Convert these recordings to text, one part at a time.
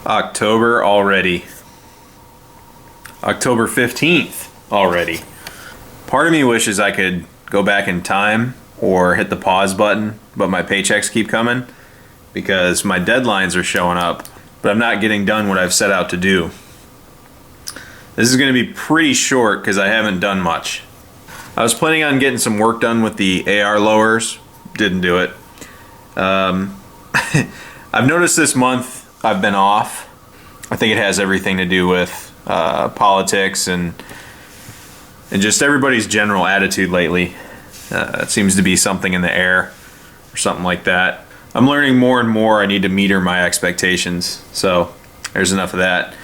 October already. October 15th already. Part of me wishes I could go back in time or hit the pause button, but my paychecks keep coming because my deadlines are showing up, but I'm not getting done what I've set out to do. This is going to be pretty short because I haven't done much. I was planning on getting some work done with the AR lowers. Didn't do it. I've noticed this month I've been off. I think it has everything to do with politics and just everybody's general attitude lately. It seems to be something in the air or something like that. I'm learning more and more I need to meter my expectations. So there's enough of that.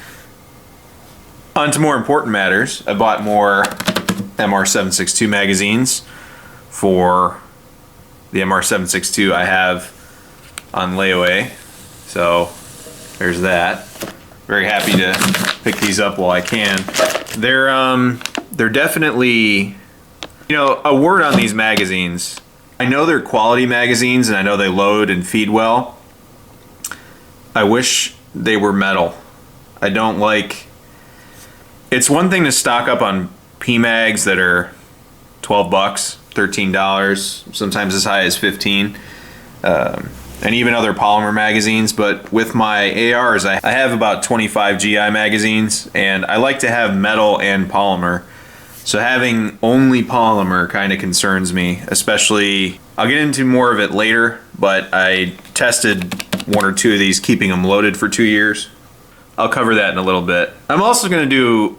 On to more important matters. I bought more MR762 magazines for the MR762 I have on layaway. So there's that. Very happy to pick these up while I can. They're definitely, a word on these magazines. I know they're quality magazines and I know they load and feed well. I wish they were metal. I don't like, it's one thing to stock up on PMags that are $12, $13, sometimes as high as $15. And even other polymer magazines, but with my ARs, I have about 25 GI magazines, and I like to have metal and polymer. So having only polymer kind of concerns me, especially, I'll get into more of it later, but I tested one or two of these, keeping them loaded for 2 years. I'll cover that in a little bit. I'm also going to do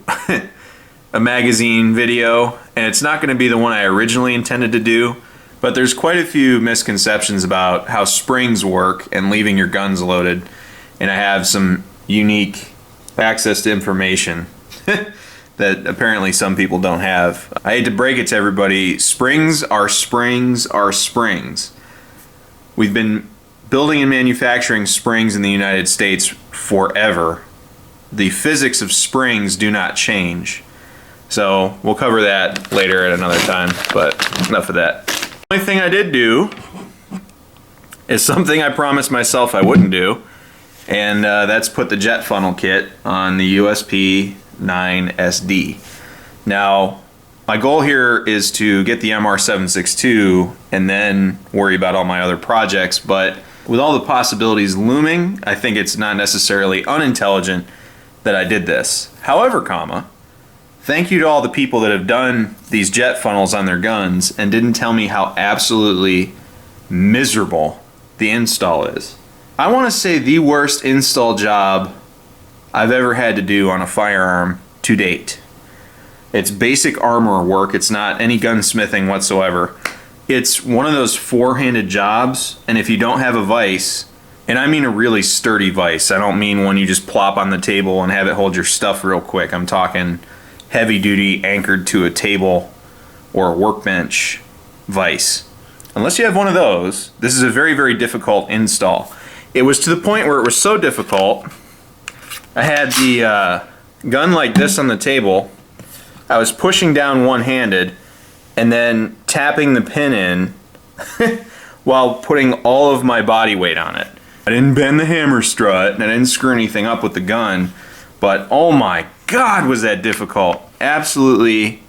a magazine video, and it's not going to be the one I originally intended to do. But there's quite a few misconceptions about how springs work and leaving your guns loaded. And I have some unique access to information that apparently some people don't have. I hate to break it to everybody, springs are springs are springs. We've been building and manufacturing springs in the United States forever. The physics of springs do not change. So we'll cover that later at another time, but enough of that. The only thing I did do is something I promised myself I wouldn't do, and that's put the jet funnel kit on the USP 9SD. Now, my goal here is to get the MR762 and then worry about all my other projects, but with all the possibilities looming, I think it's not necessarily unintelligent that I did this. However, thank you to all the people that have done these jet funnels on their guns and didn't tell me how absolutely miserable the install is. I want to say the worst install job I've ever had to do on a firearm to date. It's basic armor work. It's not any gunsmithing whatsoever. It's one of those four-handed jobs, and if you don't have a vise, and I mean a really sturdy vise, I don't mean one you just plop on the table and have it hold your stuff real quick. I'm talking heavy duty, anchored to a table or a workbench vise. Unless you have one of those, this is a very, very difficult install. It was to the point where it was so difficult, I had the gun like this on the table. I was pushing down one-handed and then tapping the pin in while putting all of my body weight on it. I didn't bend the hammer strut and I didn't screw anything up with the gun, but oh my God, was that difficult. Absolutely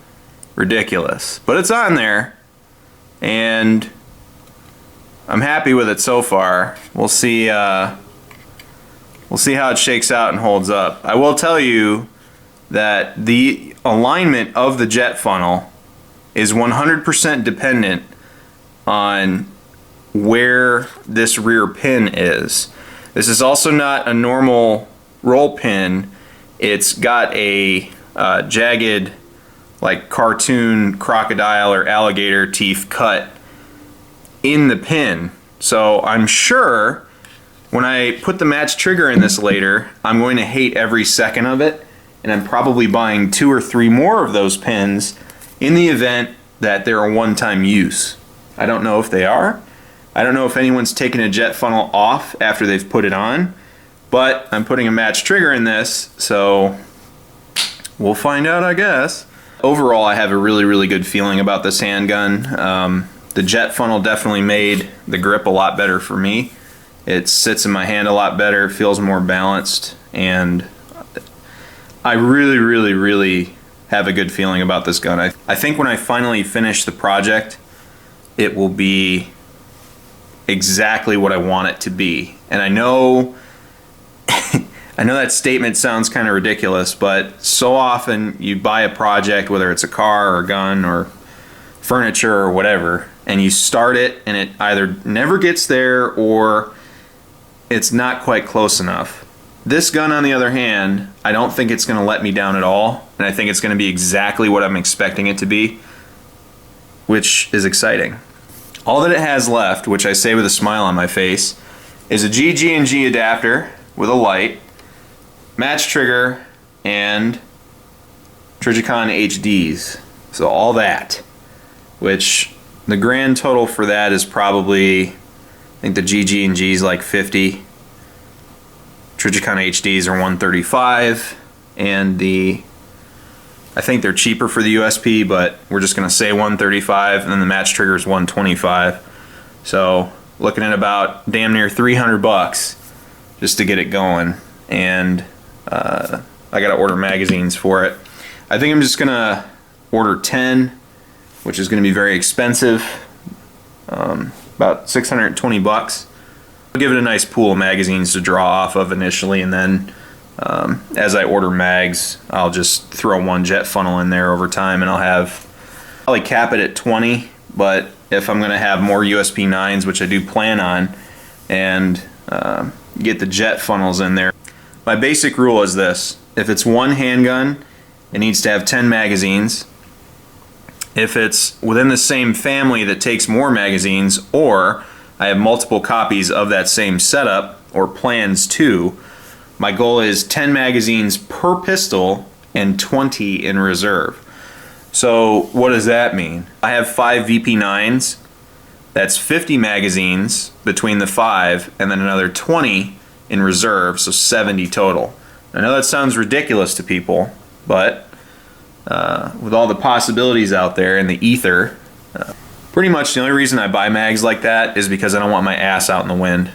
ridiculous. But it's on there, and I'm happy with it so far. We'll see how it shakes out and holds up. I will tell you that the alignment of the jet funnel is 100% dependent on where this rear pin is. This is also not a normal roll pin. It's got a jagged, like cartoon crocodile or alligator teeth cut in the pin. So I'm sure when I put the match trigger in this later, I'm going to hate every second of it, and I'm probably buying 2 or 3 more of those pins in the event that they're a one-time use. I don't know if they are. I don't know if anyone's taken a jet funnel off after they've put it on, but I'm putting a match trigger in this, so we'll find out, I guess. Overall, I have a really, really good feeling about this handgun. The jet funnel definitely made the grip a lot better for me. It sits in my hand a lot better, feels more balanced, and I really have a good feeling about this gun. I think when I finally finish the project, it will be exactly what I want it to be. And I know I know that statement sounds kind of ridiculous, but so often you buy a project, whether it's a car or a gun or furniture or whatever, and you start it and it either never gets there or it's not quite close enough. This gun, on the other hand, I don't think it's going to let me down at all, and I think it's going to be exactly what I'm expecting it to be, which is exciting. All that it has left, which I say with a smile on my face, is a GG&G adapter with a light, match trigger, and Trijicon HDs. So all that, which the grand total for that is probably, I think the GG&G is like 50. Trijicon HDs are 135, and I think they're cheaper for the USP, but we're just gonna say 135, and then the match trigger is 125. So looking at about damn near 300 bucks just to get it going, and I gotta order magazines for it. I think I'm just gonna order 10, which is gonna be very expensive, about 620 bucks. I'll give it a nice pool of magazines to draw off of initially, and then as I order mags, I'll just throw one jet funnel in there over time, and I'll probably cap it at 20, but if I'm gonna have more USP 9s, which I do plan on, and get the jet funnels in there. My basic rule is this: if it's one handgun, it needs to have 10 magazines. If it's within the same family that takes more magazines, or I have multiple copies of that same setup, or plans to, my goal is 10 magazines per pistol and 20 in reserve. So what does that mean? I have 5 VP9s. That's 50 magazines between the 5, and then another 20 in reserve, so 70 total. I know that sounds ridiculous to people, but with all the possibilities out there in the ether, pretty much the only reason I buy mags like that is because I don't want my ass out in the wind.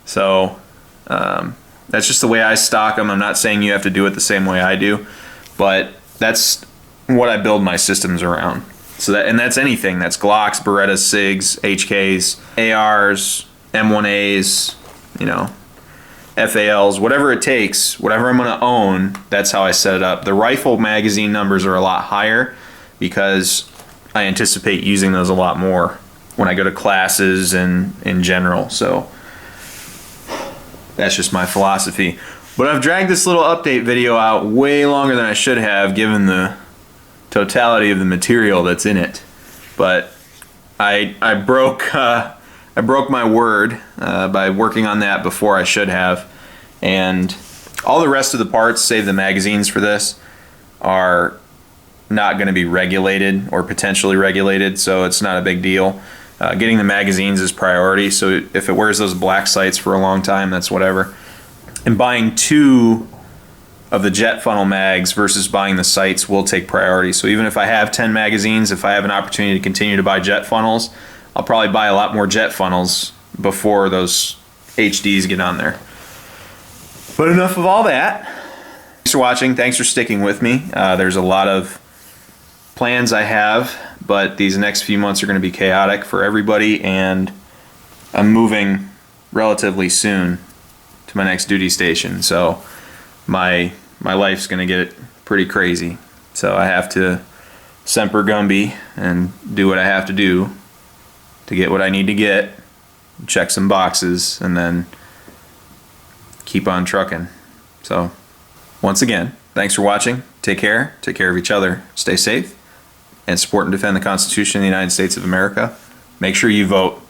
So that's just the way I stock them. I'm not saying you have to do it the same way I do, but that's what I build my systems around. So that's anything. That's Glocks, Berettas, SIGs, HKs, ARs, M1As, FALs, whatever it takes, whatever I'm going to own, that's how I set it up. The rifle magazine numbers are a lot higher because I anticipate using those a lot more when I go to classes and in general. So that's just my philosophy. But I've dragged this little update video out way longer than I should have, given the totality of the material that's in it. But I broke my word by working on that before I should have, and all the rest of the parts, save the magazines for this, are not going to be regulated or potentially regulated, so it's not a big deal. Getting the magazines is priority, so if it wears those black sights for a long time, that's whatever. And buying 2 of the jet funnel mags versus buying the sights will take priority. So even if I have 10 magazines, if I have an opportunity to continue to buy jet funnels, I'll probably buy a lot more jet funnels before those HDs get on there. But enough of all that. Thanks for watching. Thanks for sticking with me. There's a lot of plans I have, but these next few months are going to be chaotic for everybody, and I'm moving relatively soon to my next duty station, so my life's going to get pretty crazy. So I have to semper gumby and do what I have to do to get what I need to get, check some boxes, and then keep on trucking. So once again, thanks for watching. Take care of each other, stay safe, and support and defend the Constitution of the United States of America. Make sure you vote.